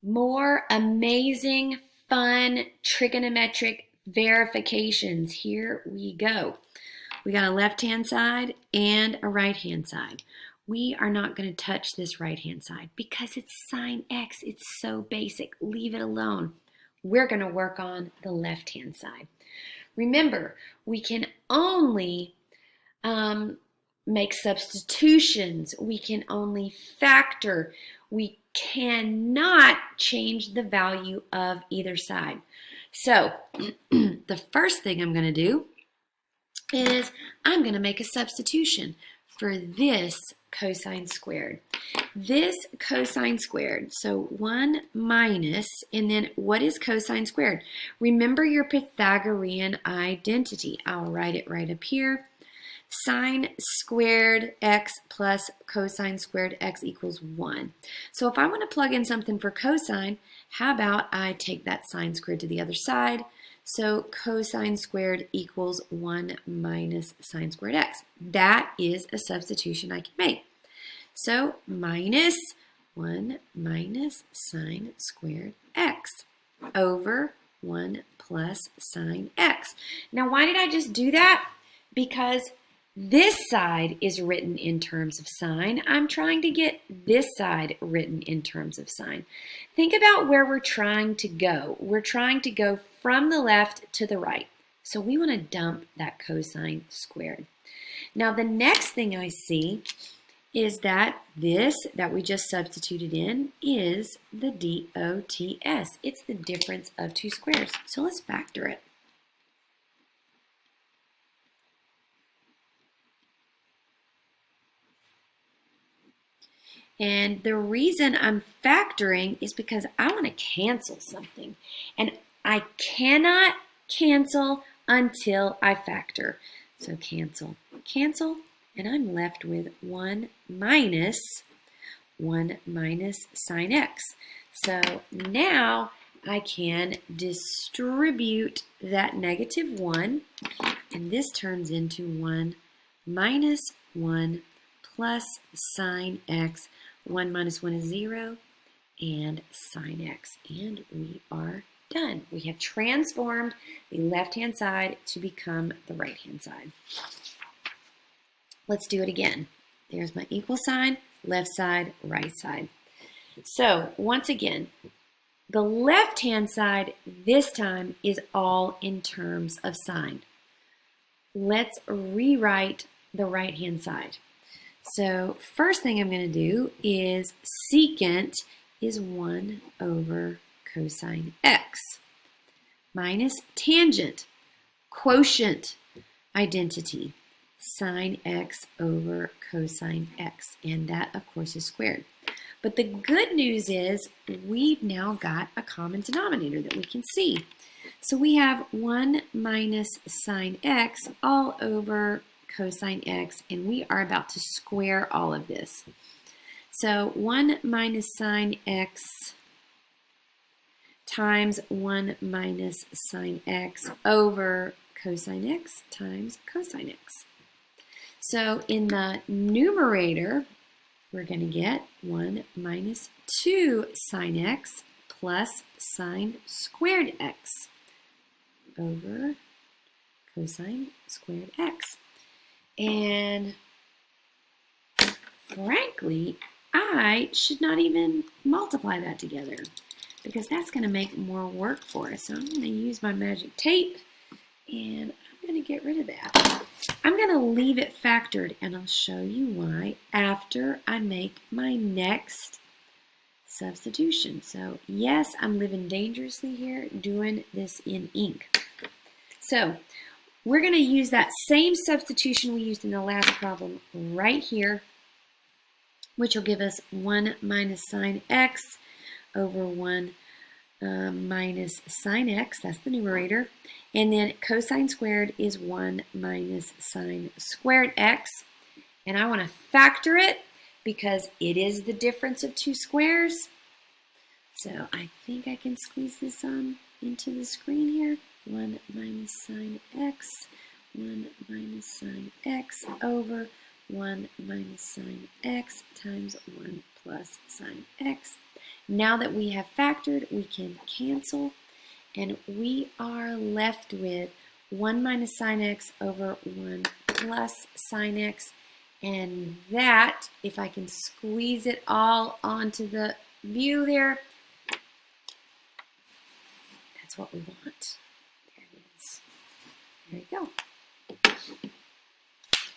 More amazing, fun trigonometric verifications. Here we go. We got a left-hand side and a right-hand side. We are not going to touch this right-hand side because it's sine x. It's so basic. Leave it alone. We're going to work on the left-hand side. Remember, we can only make substitutions. We can only factor. We cannot change the value of either side. So the first thing I'm going to do is I'm going to make a substitution for this cosine squared. This cosine squared, so 1 minus, and then what is cosine squared? Remember your Pythagorean identity. I'll write it right up here. Sine squared x plus cosine squared x equals 1. So if I want to plug in something for cosine, how about I take that sine squared to the other side? So cosine squared equals 1 minus sine squared x. That is a substitution I can make. So minus 1 minus sine squared x over 1 plus sine x. Now why did I just do that? Because this side is written in terms of sine. I'm trying to get this side written in terms of sine. Think about where we're trying to go. We're trying to go from the left to the right. So we want to dump that cosine squared. Now the next thing I see is that this that we just substituted in is the DOTS. It's the difference of two squares. So let's factor it. And the reason I'm factoring is because I want to cancel something. And I cannot cancel until I factor. So cancel, cancel, and I'm left with 1 minus sine x. So now I can distribute that negative 1, and this turns into 1 minus 1 plus sine x. 1 minus 1 is 0, and sine x. And we are done. We have transformed the left-hand side to become the right-hand side. Let's do it again. There's my equal sign, left side, right side. So once again, the left-hand side this time is all in terms of sine. Let's rewrite the right-hand side. So first thing I'm going to do is secant is 1 over cosine x minus tangent, quotient identity, sine x over cosine x, and that of course is squared. But the good news is we've now got a common denominator that we can see. So we have 1 minus sine x all over cosine x, and we are about to square all of this. So 1 minus sine x times 1 minus sine x over cosine x times cosine x. So in the numerator, we're going to get 1 minus 2 sine x plus sine squared x over cosine squared x. And frankly, I should not even multiply that together because that's going to make more work for us. So I'm going to use my magic tape and I'm going to get rid of that. I'm going to leave it factored and I'll show you why after I make my next substitution. So yes, I'm living dangerously here doing this in ink. So we're going to use that same substitution we used in the last problem right here, which will give us 1 minus sine x over 1 minus sine x, that's the numerator, and then cosine squared is 1 minus sine squared x, and I want to factor it because it is the difference of two squares. So I think I can squeeze this on into the screen here. 1 minus sine x, 1 minus sine x over 1 minus sine x times 1 plus sine x. Now that we have factored, we can cancel, and we are left with 1 minus sine x over 1 plus sine x. And that, if I can squeeze it all onto the view there, that's what we want. There it is. There you go.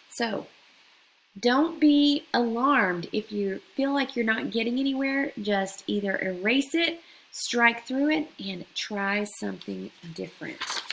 So, don't be alarmed if you feel like you're not getting anywhere. Just either erase it, strike through it, and try something different.